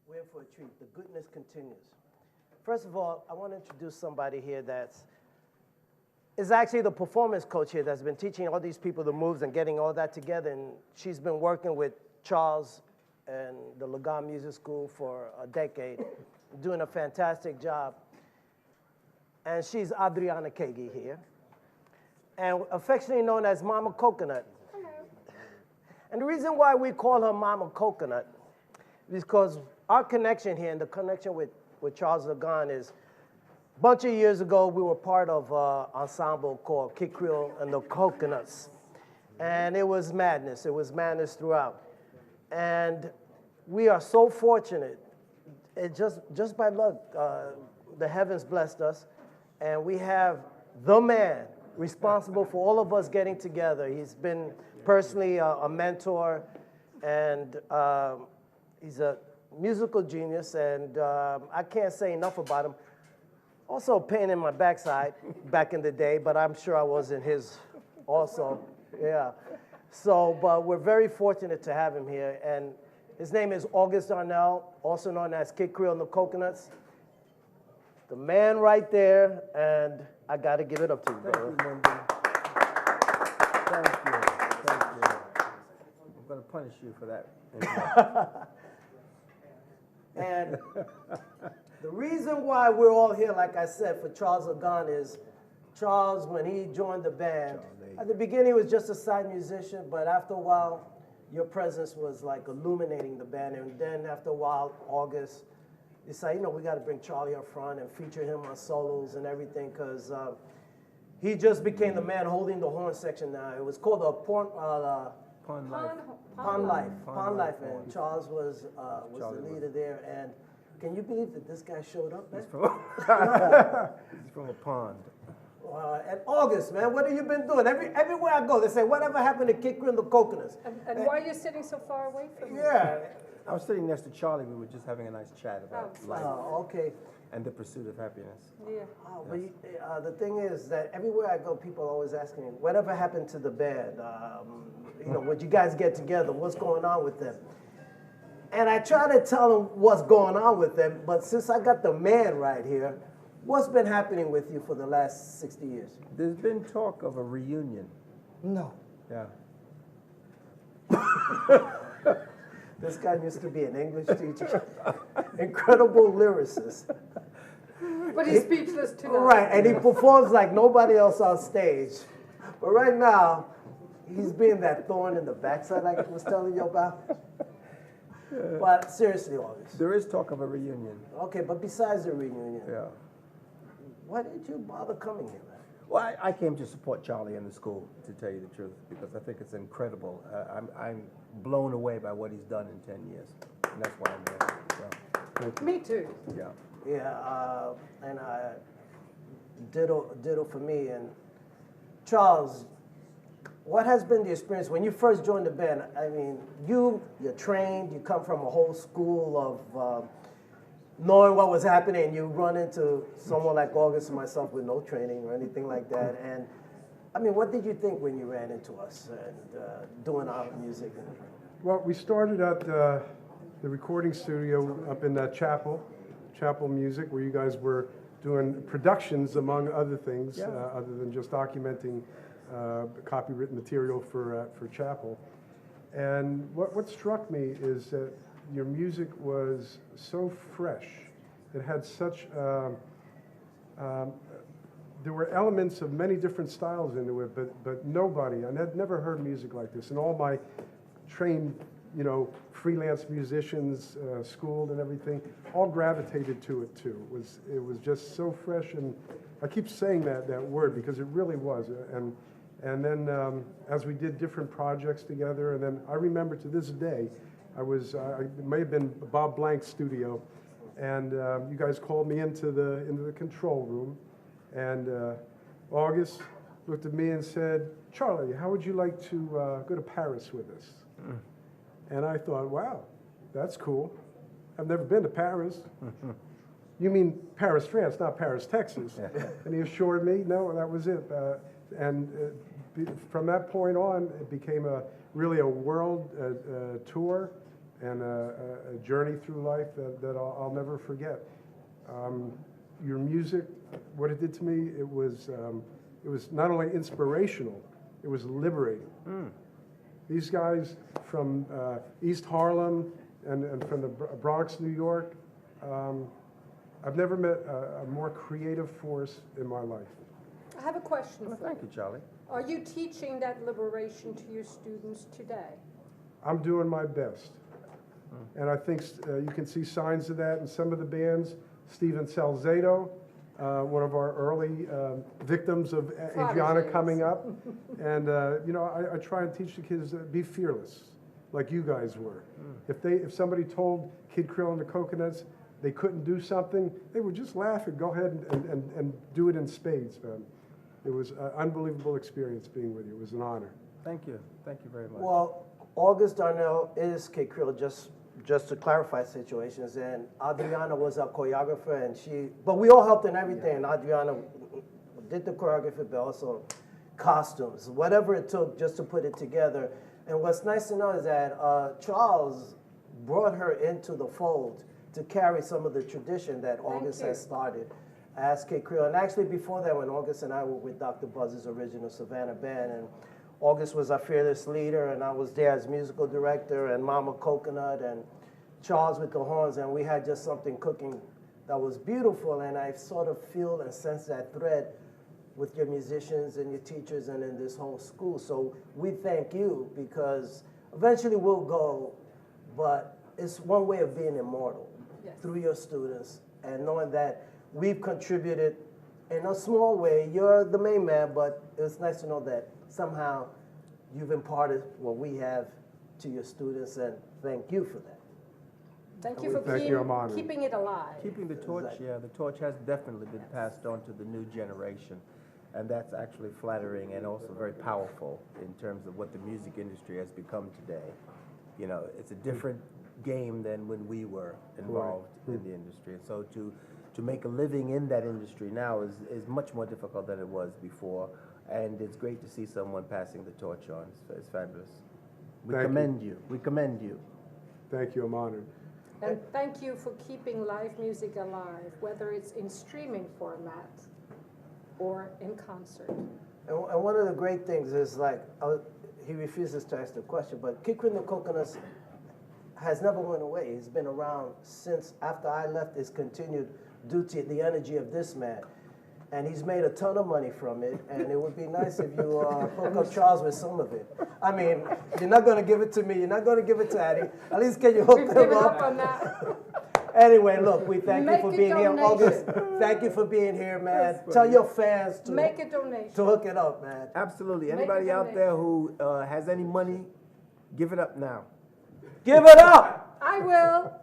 We're in for a treat. The goodness continues. First of all, I want to introduce somebody here is actually the performance coach here that's been teaching all these people the moves and getting all that together. And she's been working with Charles and the LAGOND Music School for a decade, doing a fantastic job. And she's Adriana Kaegi here, and affectionately known as Mama Coconut. Hello. And the reason why we call her Mama Coconut is because our connection here and the connection with Charles LAGOND is a bunch of years ago, we were part of an ensemble called Creole The Coconuts. And it was madness. It was madness throughout. And we are so fortunate. It just by luck, the heavens blessed us. And we have the man responsible for all of us getting together. He's been personally a mentor, and he's a musical genius, and I can't say enough about him. Also a pain in my backside back in the day, but I'm sure I was in his also, yeah. So, but we're very fortunate to have him here, and his name is Darnell, also known as Creole The Coconuts. The man right there, and I gotta give it up to you, brother. Thank you, Mundi. Thank you, thank you. I'm gonna punish you for that. And the reason why we're all here, like I said, for Charles LAGOND is Charles, when he joined the band, at the beginning he was just a side musician, but after a while, your presence was like illuminating the band. And then after a while, August, decided, you know, we got to bring Charlie up front and feature him on solos and everything, because he just became the man holding the horn section now. It was called the Pond Life. Pond Life, and Charles was the leader there. And can you believe that this guy showed up, man? He's from a pond. And August, man, what have you been doing? Everywhere I go, they say, whatever happened to Creole The Coconuts? And why are you sitting so far away from me? Yeah. I was sitting next to Charlie. We were just having a nice chat about life Okay. and the pursuit of happiness. Yeah. But the thing is that everywhere I go, people are always asking me, whatever happened to the band? You know, would you guys get together? What's going on with them? And I try to tell them what's going on with them, but since I got the man right here, what's been happening with you for the last 60 years? There's been talk of a reunion. No. Yeah. This guy used to be an English teacher, incredible lyricist. But he's speechless tonight. Right, and he performs like nobody else on stage. But right now, he's being that thorn in the backside I was telling you about. But seriously, August. There is talk of a reunion. Okay, but besides the reunion, Yeah. why did you bother coming here, man? Well, I came to support Charlie in the school, to tell you the truth, because I think it's incredible. I'm blown away by what he's done in 10 years, and that's why I'm here. So, Me too. yeah. Yeah, and ditto for me. And Charles, what has been the experience when you first joined the band? I mean, you're trained, you come from a whole school of knowing what was happening, and you run into someone like August and myself with no training or anything like that. And I mean, what did you think when you ran into us and doing our music? Well, we started at the recording studio up in Chapel Music, where you guys were doing productions, among other things, Yeah. other than just documenting copywritten material for Chapel. And what struck me is that your music was so fresh. It had such, there were elements of many different styles into it, but nobody, I had never heard music like this. And all my trained, you know, freelance musicians, schooled and everything, all gravitated to it too. It was just so fresh, and I keep saying that word because it really was. And then as we did different projects together, and then I remember to this day, it may have been Bob Blank's studio, and you guys called me into the control room, and August looked at me and said, "Charlie, how would you like to go to Paris with us?" And I thought, wow, that's cool. I've never been to Paris. You mean Paris, France, not Paris, Texas. And he assured me, no, that was it. From that point on, it became really a world tour and a journey through life that I'll never forget. Your music, what it did to me, it was not only inspirational, it was liberating. These guys from East Harlem and from the Bronx, New York, I've never met a more creative force in my life. I have a question Well, for thank you. you, Charlie. Are you teaching that liberation to your students today? I'm doing my best. And I think you can see signs of that in some of the bands. Steven Salzedo, one of our early victims of Adriana Prodigies. coming up. And, you know, I try and teach the kids be fearless, like you guys were. If somebody told Kid Creole and the Coconuts they couldn't do something, they would just laugh and go ahead and do it in spades, man. It was an unbelievable experience being with you. It was an honor. Thank you. Thank you very much. Well, August Darnell is Kid Creole, just to clarify situations, and Adriana was our choreographer, and but we all helped in everything. Adriana did the choreography, but also costumes, whatever it took just to put it together. And what's nice to know is that Charles brought her into the fold to carry some of the tradition that August has started as Kid Creole. And actually before that, when August and I were with Dr. Buzz's original Savannah band, and August was our fearless leader, and I was there as musical director, and Mama Coconut, and Charles with the horns, and we had just something cooking that was beautiful, and I sort of feel and sense that thread with your musicians and your teachers and in this whole school. So we thank you, because eventually we'll go, but it's one way of being immortal through your students, and knowing that we've contributed in a small way. You're the main man, but it's nice to know that somehow you've imparted what we have to your students, and thank you for that. Thank you for Thank you, I'm honored. keeping it alive. Keeping the torch, yeah, the torch has definitely been passed on to the new generation. And that's actually flattering and also very powerful in terms of what the music industry has become today. You know, it's a different game than when we were involved in the industry. And so to make a living in that industry now is much more difficult than it was before. And it's great to see someone passing the torch on. It's fabulous. We commend you. We commend you. Thank you, I'm honored. And thank you for keeping live music alive, whether it's in streaming format or in concert. And one of the great things is, like, he refuses to ask the question, but Kid Creole and the Coconuts has never went away. He's been around since after I left. It's continued due to the energy of this man. And he's made a ton of money from it, and it would be nice if you hook up Charles with some of it. I mean, you're not going to give it to me. You're not going to give it to Addie. At least can you hook We've them given up? up on that. Anyway, look, we thank you Make for a being here. donation. August, thank you for being here, man. Tell your fans to Make a donation. hook it up, man. Absolutely. Make a Anybody out there donation. who has any money, give it up now. Give it up! I will.